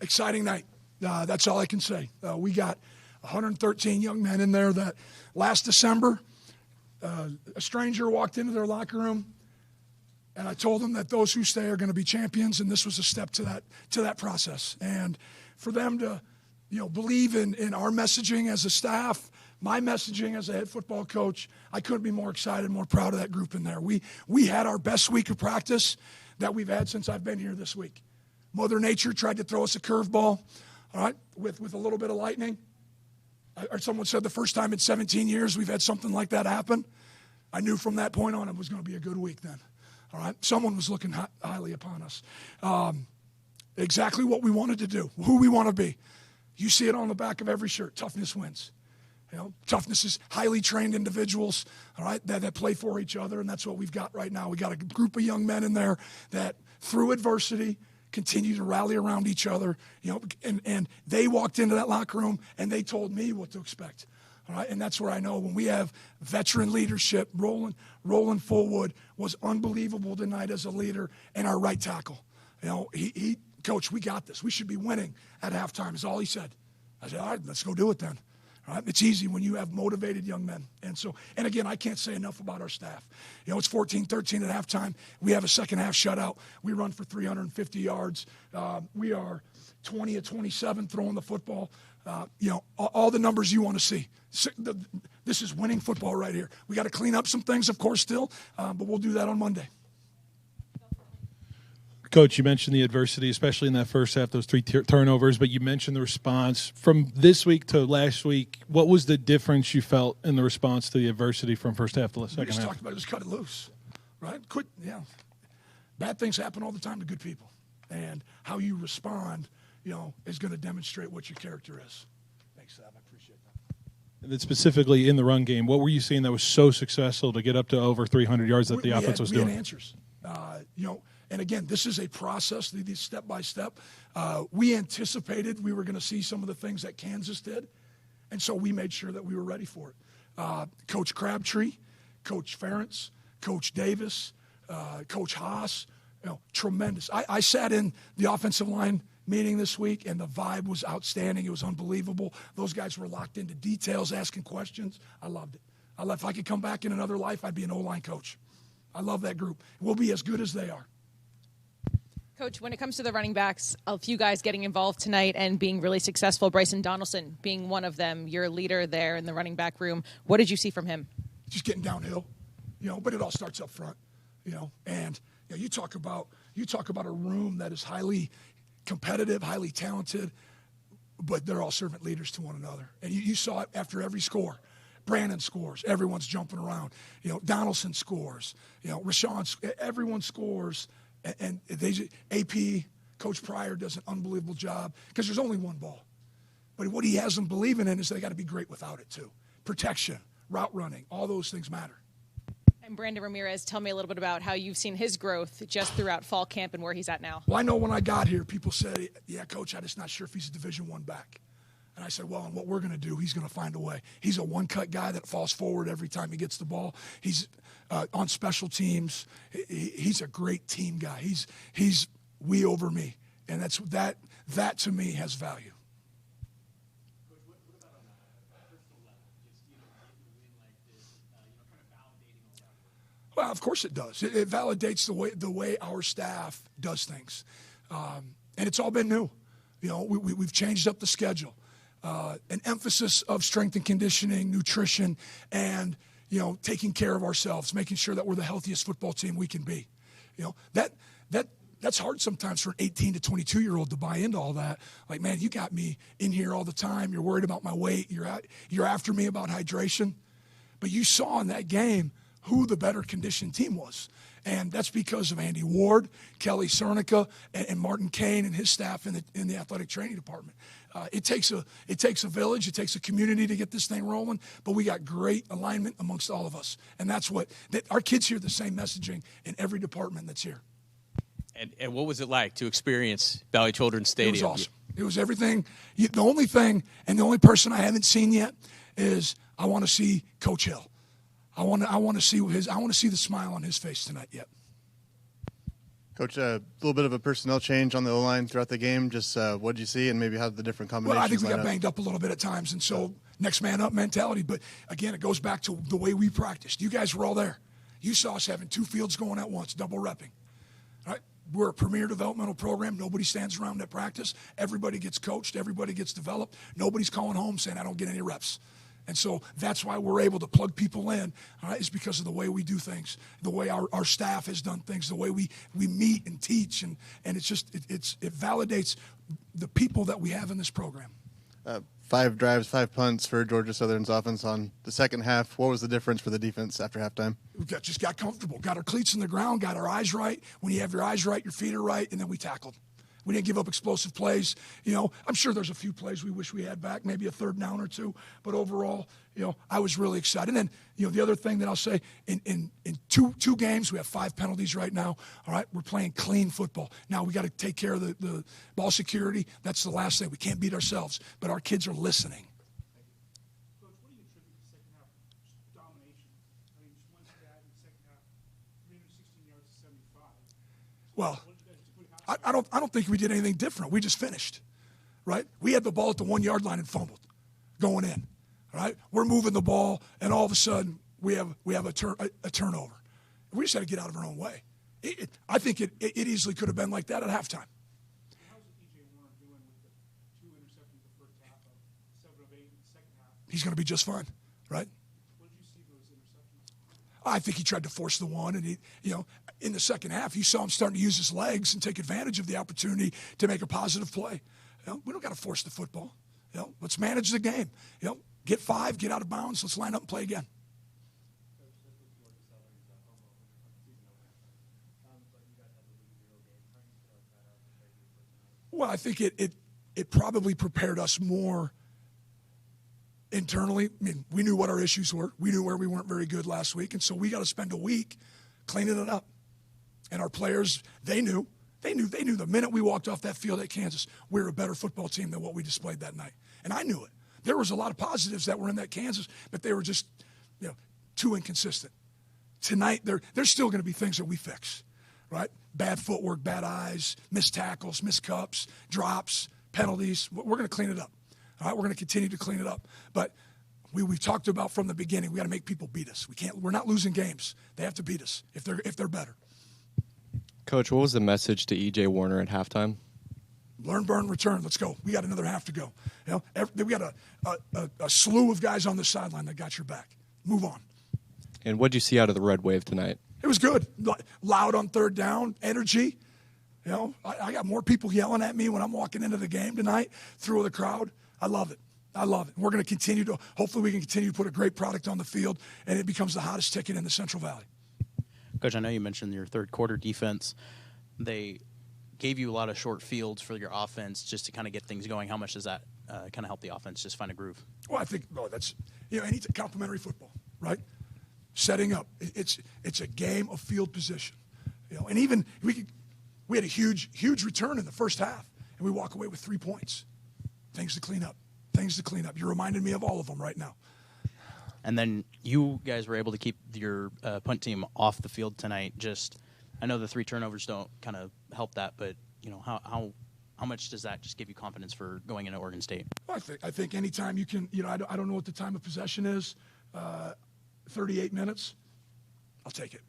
exciting night. That's all I can say. We got 113 young men in there that last December, a stranger walked into their locker room, and I told them that those who stay are going to be champions, and this was a step to that process. And for them to, believe in our messaging as a staff, my messaging as a head football coach, I couldn't be more excited, more proud of that group in there. We had our best week of practice that we've had since I've been here this week. Mother Nature tried to throw us a curveball, all right, with a little bit of lightning. Or someone said the first time in 17 years we've had something like that happen. I knew from that point on it was going to be a good week then. All right, someone was looking highly upon us. Exactly what we wanted to do, who we want to be. You see it on the back of every shirt. Toughness wins. Toughness is highly trained individuals, all right, that play for each other, and that's what we've got right now. We got a group of young men in there that, through adversity, continue to rally around each other. And they walked into that locker room and they told me what to expect. All right, and that's where I know when we have veteran leadership. Roland Fullwood was unbelievable tonight as a leader, and our right tackle. He Coach, we got this. We should be winning at halftime is all he said. I said, all right, let's go do it then. All right, it's easy when you have motivated young men. And again, I can't say enough about our staff. It's 14-13 at halftime. We have a second half shutout. We run for 350 yards. We are 20 of 27 throwing the football. All the numbers you want to see. This is winning football right here. We got to clean up some things, of course, still, but we'll do that on Monday. Coach, you mentioned the adversity, especially in that first half, those 3 turnovers, but you mentioned the response. From this week to last week, what was the difference you felt in the response to the adversity from first half to the second half? We just talked about it, just cut it loose, right? Quit, Bad things happen all the time to good people, and how you respond, is going to demonstrate what your character is. Thanks, Sam. I appreciate that. And then specifically in the run game, what were you seeing that was so successful to get up to over 300 yards that the offense was doing? We had answers, And again, this is a process, these step by step. We anticipated we were going to see some of the things that Kansas did, and so we made sure that we were ready for it. Coach Crabtree, Coach Ferentz, Coach Davis, Coach Haas, tremendous. I sat in the offensive line meeting this week, and the vibe was outstanding. It was unbelievable. Those guys were locked into details, asking questions. I loved it. If I could come back in another life, I'd be an O-line coach. I love that group. We'll be as good as they are. Coach, when it comes to the running backs, a few guys getting involved tonight and being really successful, Bryson Donaldson being one of them, your leader there in the running back room. What did you see from him? Just getting downhill, but it all starts up front, and you talk about a room that is highly competitive, highly talented, but they're all servant leaders to one another. And you saw it after every score. Brandon scores. Everyone's jumping around. Donaldson scores. Rashawn, everyone scores. And AP, Coach Pryor does an unbelievable job because there's only one ball. But what he has them believing in is they got to be great without it too. Protection, route running, all those things matter. And Brandon Ramirez, tell me a little bit about how you've seen his growth just throughout fall camp and where he's at now. Well, I know when I got here, people said, yeah, Coach, I'm just not sure if he's a Division I back. And I said, well, and what we're going to do, he's going to find a way. He's a one-cut guy that falls forward every time he gets the ball. He's on special teams. He's a great team guy. He's we over me, and that to me has value. Coach, what about on a personal level? Just getting a win like this, kind of validating all that work. Well, of course it does. It validates the way our staff does things, and it's all been new. We've changed up the schedule. An emphasis of strength and conditioning, nutrition, and taking care of ourselves, making sure that we're the healthiest football team we can be. That's hard sometimes for an 18 to 22-year-old to buy into all that. Like, man, you got me in here all the time. You're worried about my weight. You're after me about hydration. But you saw in that game who the better conditioned team was. And that's because of Andy Ward, Kelly Cernica, and Martin Kane and his staff in the athletic training department. It takes a village, it takes a community to get this thing rolling, but we got great alignment amongst all of us. And that's our kids hear the same messaging in every department that's here. And what was it like to experience Valley Children's Stadium? It was awesome. It was everything. The only thing and the only person I haven't seen yet is I want to see Coach Hill. I want to see the smile on his face tonight yet. Coach, a little bit of a personnel change on the O-line throughout the game. Just what did you see, and maybe how the different combinations Well, I think we line got up? banged up a little bit at times, and so next man up mentality. But again, it goes back to the way we practiced. You guys were all there. You saw us having 2 fields going at once, double repping. All right? We're a premier developmental program. Nobody stands around at practice. Everybody gets coached. Everybody gets developed. Nobody's calling home saying, I don't get any reps. And so that's why we're able to plug people in, all right, is because of the way we do things, the way our staff has done things, the way we meet and teach. And it's just, it validates the people that we have in this program. 5 drives, 5 punts for Georgia Southern's offense on the second half. What was the difference for the defense after halftime? We just got comfortable, got our cleats in the ground, got our eyes right. When you have your eyes right, your feet are right, and then we tackled. We didn't give up explosive plays. You know, I'm sure there's a few plays we wish we had back, maybe a third down or two. But overall, you know, I was really excited. And then, you know, the other thing that I'll say, in two games, we have 5 penalties right now. All right, we're playing clean football. Now we got to take care of the ball security. That's the last thing. We can't beat ourselves. But our kids are listening. Coach, what do you attribute the second half domination? I mean, just one stat in the second half, 316 yards to 75. Well, I don't think we did anything different. We just finished, right? We had the ball at the 1-yard line and fumbled, going in, all right? We're moving the ball, and all of a sudden we have a turnover. We just had to get out of our own way. I think it easily could have been like that at halftime. How's E.J. Warner doing with the 2 interceptions the first half of 7 of 8 in the second half? He's going to be just fine, right? What did you see those interceptions? I think he tried to force the one, and he, you know, in the second half, you saw him starting to use his legs and take advantage of the opportunity to make a positive play. You know, we don't got to force the football. You know, let's manage the game. You know, get 5, get out of bounds. Let's line up and play again. Well, I think it probably prepared us more internally. I mean, we knew what our issues were. We knew where we weren't very good last week, and so we got to spend a week cleaning it up. And our players, they knew the minute we walked off that field at Kansas, we were a better football team than what we displayed that night. And I knew it. There was a lot of positives that were in that Kansas, but they were just, you know, too inconsistent. Tonight, there's still going to be things that we fix, right? Bad footwork, bad eyes, missed tackles, missed cups, drops, penalties. We're going to clean it up. All right, we're going to continue to clean it up. But we talked about from the beginning, we got to make people beat us. We're not losing games. They have to beat us if they're better. Coach, what was the message to E.J. Warner at halftime? Learn, burn, return. Let's go. We got another half to go. You know, we got a slew of guys on the sideline that got your back. Move on. And what did you see out of the Red Wave tonight? It was good. Loud on third down, energy. You know, I got more people yelling at me when I'm walking into the game tonight through the crowd. I love it. I love it. We're going to continue to, hopefully we can continue to put a great product on the field, and it becomes the hottest ticket in the Central Valley. Coach, I know you mentioned your third quarter defense. They gave you a lot of short fields for your offense just to kind of get things going. How much does that kind of help the offense just find a groove? Well, I think that's, you know, any complimentary football, right? Setting up. It's a game of field position, you know. And even we had a huge return in the first half, and we walk away with 3 points. Things to clean up. Things to clean up. You reminded me of all of them right now. And then you guys were able to keep your punt team off the field tonight. Just, I know the 3 turnovers don't kind of help that, but you know how much does that just give you confidence for going into Oregon State? Well, I think anytime you can, you know, I don't know what the time of possession is, 38 minutes. I'll take it.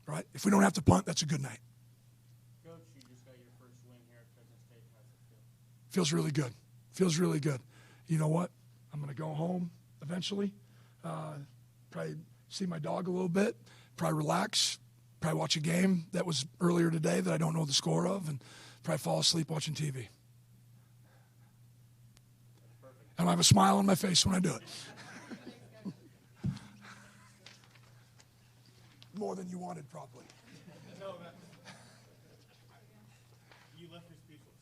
Right? If we don't have to punt, that's a good night. Coach, you just got your first win here at Fresno State. How's it feel? Feels really good. Feels really good. You know what? I'm going to go home eventually, probably see my dog a little bit, probably relax, probably watch a game that was earlier today that I don't know the score of, and probably fall asleep watching TV. And I have a smile on my face when I do it. More than you wanted, probably. You left me speechless.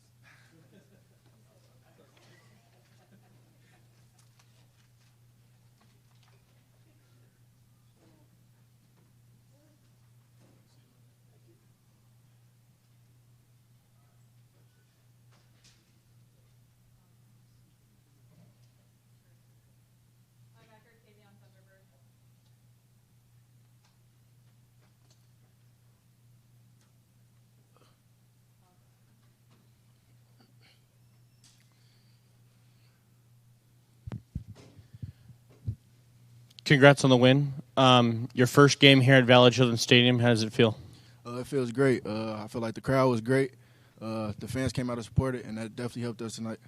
congrats on the win. Your first game here at Valley Children's Stadium, how does it feel? It feels great. I feel like the crowd was great. The fans came out and supported, and that definitely helped us tonight.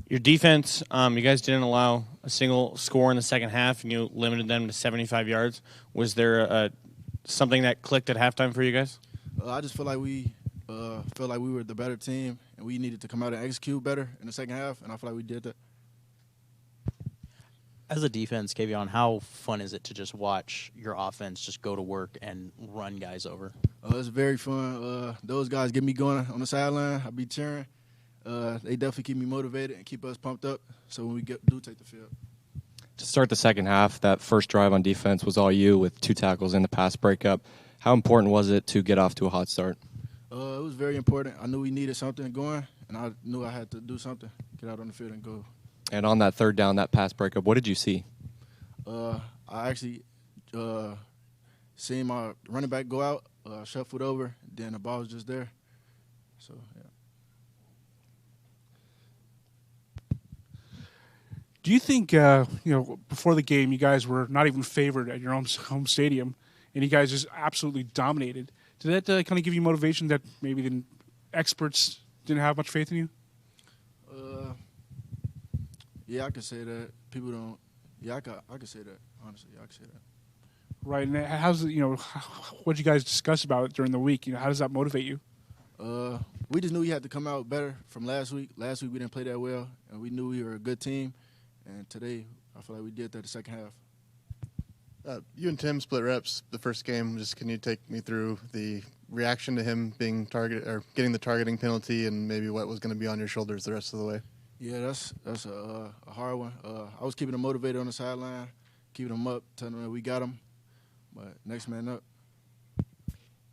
Your defense, you guys didn't allow a single score in the second half, and you limited them to 75 yards. Was there something that clicked at halftime for you guys? I just feel like we were the better team, and we needed to come out and execute better in the second half, and I feel like we did that. As a defense, Kavion, how fun is it to just watch your offense just go to work and run guys over? It's very fun. Those guys get me going on the sideline. I be cheering. They definitely keep me motivated and keep us pumped up so when we do take the field. To start the second half, that first drive on defense was all you with 2 tackles and the pass breakup. How important was it to get off to a hot start? It was very important. I knew we needed something going, and I knew I had to do something, get out on the field and go. And on that third down, that pass breakup, what did you see? I actually seen my running back go out, shuffled over, then the ball was just there. So, yeah. Do you think, before the game, you guys were not even favored at your own home stadium, and you guys just absolutely dominated? Did that kind of give you motivation that maybe the experts didn't have much faith in you? Yeah, I could say that. People don't. Yeah, I could say that. Honestly, yeah, I could say that. Right, and how's it, what did you guys discuss about it during the week? How does that motivate you? We just knew we had to come out better from last week. Last week we didn't play that well, and we knew we were a good team. And today, I feel like we did that the second half. You and Tim split reps the first game. Just can you take me through the reaction to him being targeted or getting the targeting penalty, and maybe what was going to be on your shoulders the rest of the way? Yeah, that's a hard one. I was keeping him motivated on the sideline, keeping him up, telling him that we got him. But next man up.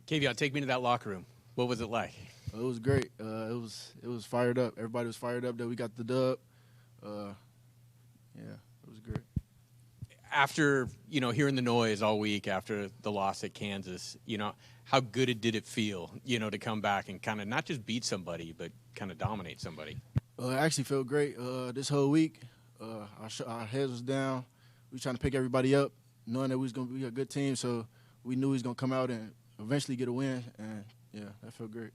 Kavion, take me to that locker room. What was it like? It was great. It was fired up. Everybody was fired up that we got the dub. Yeah, it was great. After, hearing the noise all week after the loss at Kansas, how good did it feel, to come back and kind of not just beat somebody, but kind of dominate somebody? It actually felt great. This whole week, our heads was down. We were trying to pick everybody up, knowing that we was going to be a good team. So we knew we was going to come out and eventually get a win. And, yeah, that felt great.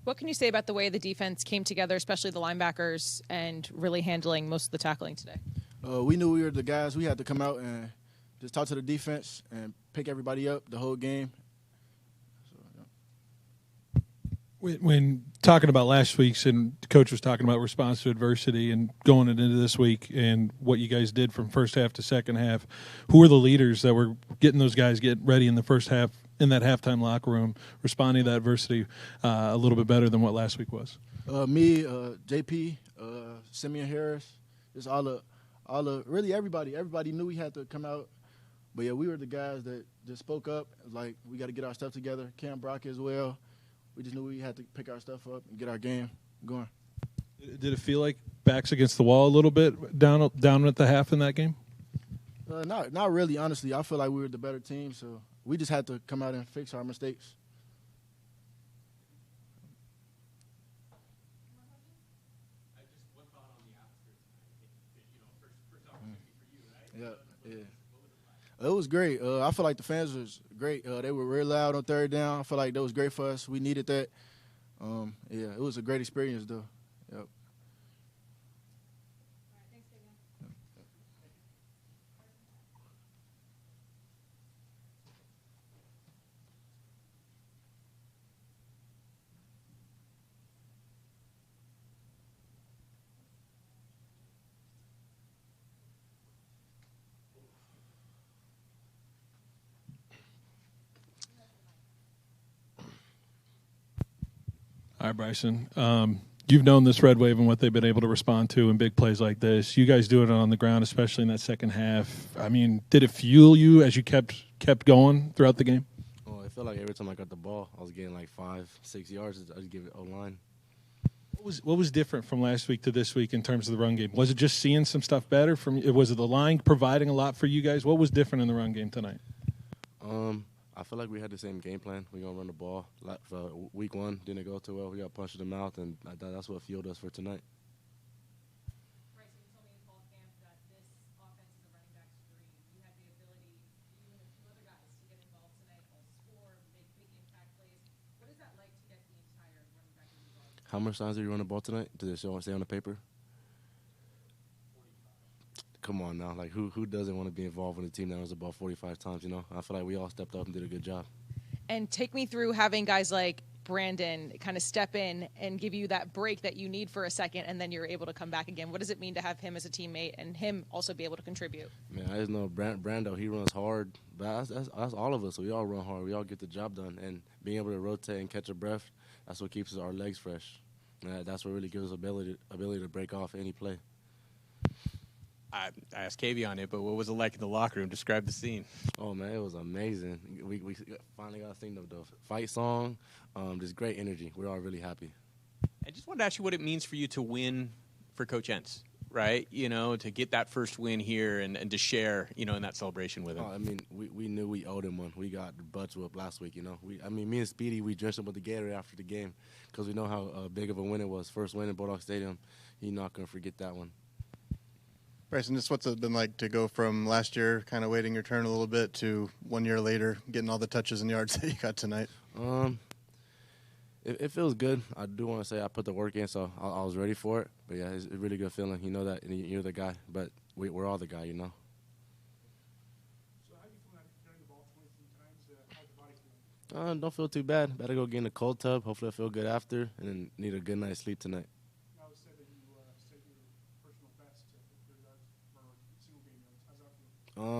What can you say about the way the defense came together, especially the linebackers, and really handling most of the tackling today? We knew we were the guys. We had to come out and just talk to the defense and pick everybody up the whole game. When talking about last week's, and the coach was talking about response to adversity and going into this week and what you guys did from first half to second half, who were the leaders that were getting those guys get ready in the first half, in that halftime locker room, responding to that adversity a little bit better than what last week was? Me, JP, Simeon Harris, just really everybody. Everybody knew we had to come out. But, yeah, we were the guys that just spoke up, like we got to get our stuff together. Cam Brock as well. We just knew we had to pick our stuff up and get our game going. Did it feel like backs against the wall a little bit down at the half in that game? Not really, honestly. I feel like we were the better team, so we just had to come out and fix our mistakes. One thought on the atmosphere tonight. First opportunity for you, right? Yeah. It was great. I feel like the fans was great. They were real loud on third down. I feel like that was great for us. We needed that. Yeah, it was a great experience, though. Yep. All right, Bryson. You've known this Red Wave and what they've been able to respond to in big plays like this. You guys do it on the ground, especially in that second half. I mean, did it fuel you as you kept going throughout the game? Oh, I felt like every time I got the ball, I was getting like 5-6 yards. I just give it O-line. What was different from last week to this week in terms of the run game? Was it just seeing some stuff better? Was it the line providing a lot for you guys? What was different in the run game tonight? I feel like we had the same game plan. We're going to run the ball. Week 1 didn't go too well. We got punched in the mouth, and that's what fueled us for tonight. Bryson, you told me in fall camp that this offense is a running back's dream. How much times did you run the ball tonight? Did it say on the paper? Come on now. Like, who doesn't want to be involved in a team that runs the ball 45 times, you know? I feel like we all stepped up and did a good job. And take me through having guys like Brandon kind of step in and give you that break that you need for a second, and then you're able to come back again. What does it mean to have him as a teammate and him also be able to contribute? Man, I just know Brando, he runs hard. But that's all of us. We all run hard. We all get the job done. And being able to rotate and catch a breath, that's what keeps our legs fresh. And that's what really gives us ability to break off any play. I asked KV on it, but what was it like in the locker room? Describe the scene. Oh, man, it was amazing. We finally got to sing the fight song. Just great energy. We're all really happy. I just wanted to ask you what it means for you to win for Coach Entz, right? You know, to get that first win here and to share, you know, in that celebration with him. Oh, I mean, we knew we owed him one. We got the butts whooped last week, you know. Me and Speedy, we dressed him with the Gatorade after the game because we know how big of a win it was. First win in Bulldog Stadium. He's not going to forget that one. Bryson, just what's it been like to go from last year kind of waiting your turn a little bit to 1 year later getting all the touches and yards that you got tonight? It feels good. I do want to say I put the work in, so I was ready for it. But, yeah, it's a really good feeling. You know that and you're the guy, but we're all the guy, you know. So how do you feel like carrying the ball 23 times? How's your body feeling? Don't feel too bad. Better go get in the cold tub. Hopefully I feel good after, and then need a good night's sleep tonight. I would say that you set your personal best for yards for single game yards. How's that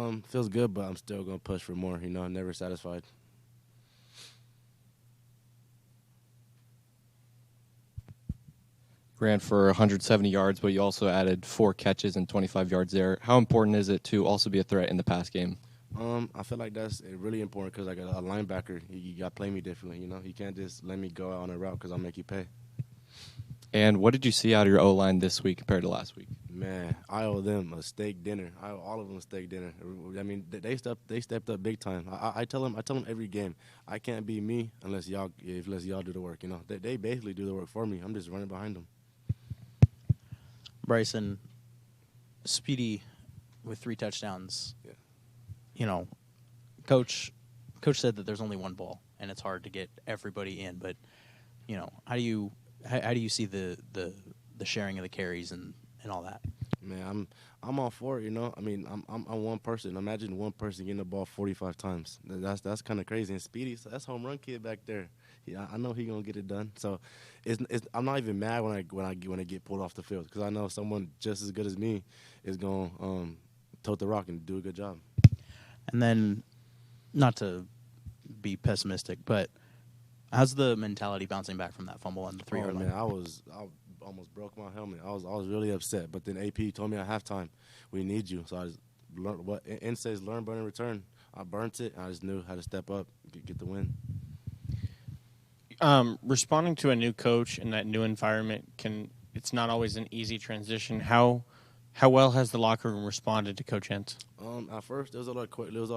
feel? Feels good, but I'm still going to push for more, you know, never satisfied. Ran for 170 yards, but you also added 4 catches and 25 yards there. How important is it to also be a threat in the pass game? I feel like that's really important because like a linebacker, you got to play me differently, you know. You can't just let me go out on a route because I'll make you pay. And what did you see out of your O-line this week compared to last week? Man, I owe them a steak dinner. I owe all of them a steak dinner. I mean, they stepped up big time. I tell them every game, I can't be me unless y'all do the work, you know. They basically do the work for me. I'm just running behind them. Bryson, Speedy with 3 touchdowns. Yeah. You know, Coach said that there's only one ball, and it's hard to get everybody in. But, you know, how do you see the sharing of the carries and all that? Man, I'm all for it, you know. I mean, I'm one person. Imagine one person getting the ball 45 times. That's kind of crazy. And Speedy, so that's home run kid back there. Yeah, I know he gonna get it done. So, I'm not even mad when I get pulled off the field because I know someone just as good as me is gonna tote the rock and do a good job. And then, not to be pessimistic, but how's the mentality bouncing back from that fumble on the 3-yard line? Man, I almost broke my helmet. I was really upset. But then AP told me at halftime, we need you. So I just learned what N says, learn, burn, and return. I burnt it, and I just knew how to step up, get the win. Responding to a new coach in that new environment it's not always an easy transition. How well has the locker room responded to Coach Entz? At first, there was a lot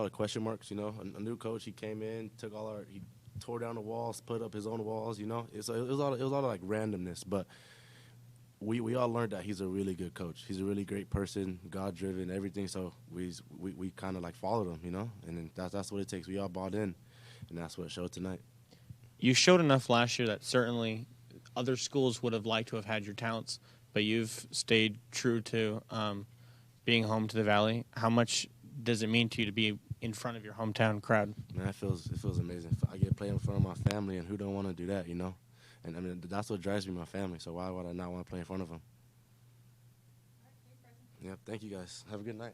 of question marks. You know, a new coach. He came in, he tore down the walls, put up his own walls. You know, it was a lot of like randomness. But we all learned that he's a really good coach. He's a really great person, God driven, everything. So we kind of like followed him. You know, and then that's what it takes. We all bought in, and that's what showed tonight. You showed enough last year that certainly other schools would have liked to have had your talents, but you've stayed true to being home to the Valley. How much does it mean to you to be in front of your hometown crowd? Man, it feels amazing. I get to play in front of my family, and who don't want to do that, you know? And I mean, that's what drives me, my family. So why would I not want to play in front of them? Yep. Thank you guys. Have a good night.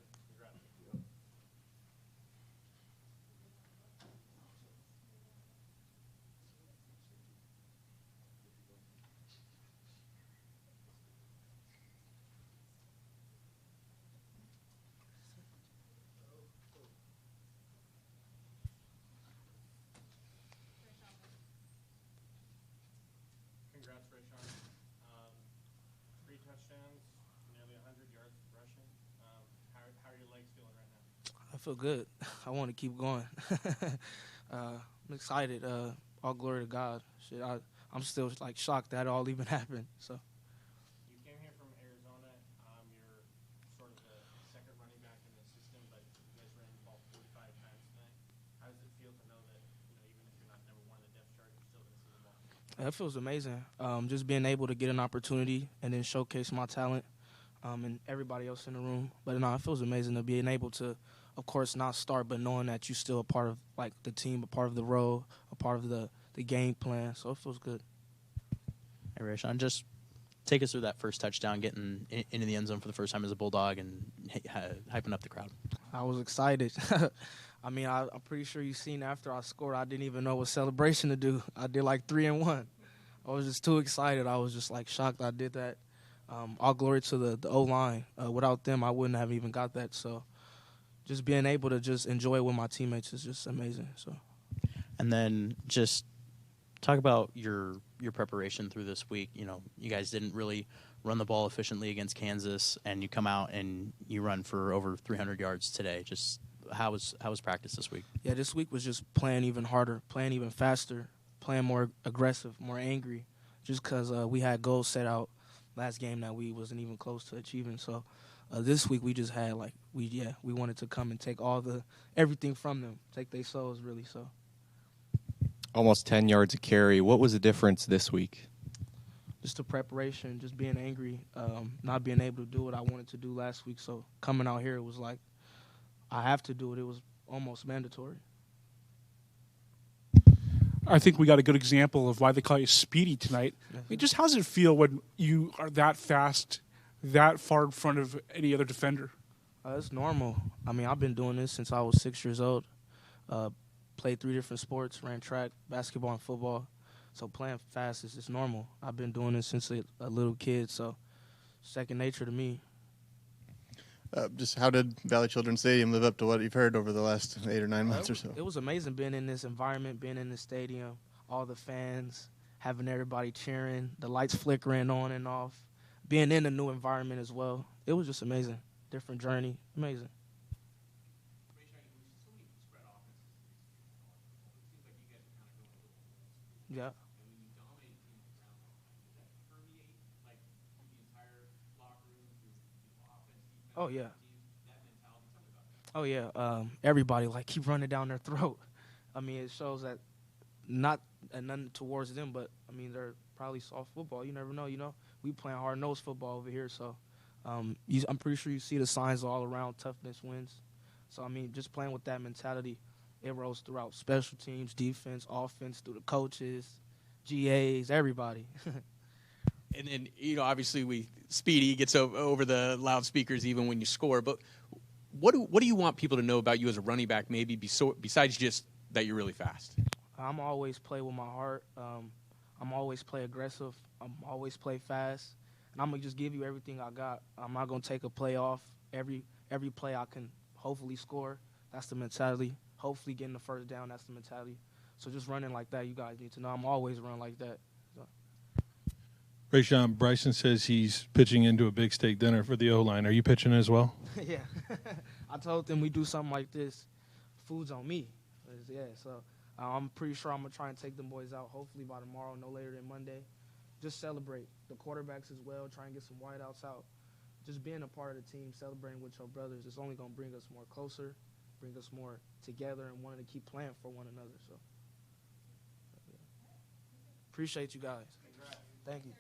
Congrats, Rayshon. 3 touchdowns, nearly 100 yards rushing. How are your legs feeling right now? I feel good. I want to keep going. I'm excited. All glory to God. Shit, I'm still like shocked that all even happened. So. You came here from Arizona. You're sort of the second running back in the system, but you guys ran the ball 45 times tonight. How does it feel to know that even if you're not number 1 in the depth chart, you're still going to see the ball? That feels amazing. Just being able to get an opportunity and then showcase my talent and everybody else in the room. But no, it feels amazing to being able to, of course, not start, but knowing that you're still a part of like the team, a part of the role, a part of the game plan. So it feels good. Hey, Rashawn, just take us through that first touchdown, getting into the end zone for the first time as a Bulldog and hyping up the crowd. I was excited. I mean, I'm pretty sure you seen after I scored, I didn't even know what celebration to do. I did like 3-1. I was just too excited. I was just like shocked I did that. All glory to the O-line. Without them, I wouldn't have even got that. So just being able to just enjoy it with my teammates is just amazing. So, and then just talk about your preparation through this week. You know, you guys didn't really run the ball efficiently against Kansas, and you come out and you run for over 300 yards today. Just how was practice this week? Yeah, this week was just playing even harder, playing even faster, playing more aggressive, more angry, just because we had goals set out last game that we wasn't even close to achieving. So this week we just had we wanted to come and take everything from them, take their souls really. So almost 10 yards a carry. What was the difference this week? Just the preparation, just being angry, not being able to do what I wanted to do last week. So coming out here, it was like I have to do it. It was almost mandatory. I think we got a good example of why they call you Speedy tonight. I mean, just how does it feel when you are that fast, that far in front of any other defender? It's normal. I mean, I've been doing this since I was 6 years old. Played 3 different sports, ran track, basketball, and football. So playing fast is just normal. I've been doing this since a little kid, so second nature to me. Just how did Valley Children's Stadium live up to what you've heard over the last 8 or 9 months or so? It was amazing being in this environment, being in the stadium, all the fans, having everybody cheering, the lights flickering on and off, being in a new environment as well. It was just amazing. Different journey. Amazing. Yeah. Oh yeah. Oh yeah. Everybody keep running down their throat. I mean, it shows that nothing towards them, but I mean they're probably soft football. You never know. You know, we playing hard-nosed football over here, so I'm pretty sure you see the signs all around. Toughness wins. So I mean, just playing with that mentality, it rolls throughout special teams, defense, offense, through the coaches, GAs, everybody. And then, obviously Speedy gets over the loudspeakers even when you score. But what do you want people to know about you as a running back, maybe besides just that you're really fast? I'm always play with my heart. I'm always play aggressive. I'm always play fast. And I'm going to just give you everything I got. I'm not going to take a play off. Every play I can hopefully score. That's the mentality. Hopefully getting the first down, that's the mentality. So just running like that, you guys need to know I'm always running like that. So. Rashawn, Bryson says he's pitching into a big steak dinner for the O-line. Are you pitching as well? Yeah. I told them we do something like this, food's on me. Yeah, so I'm pretty sure I'm going to try and take them boys out hopefully by tomorrow, no later than Monday. Just celebrate. The quarterbacks as well, try and get some wideouts out. Just being a part of the team, celebrating with your brothers, it's only going to bring us more closer, bring us more together and wanting to keep playing for one another. So, yeah. Appreciate you guys. Thank you.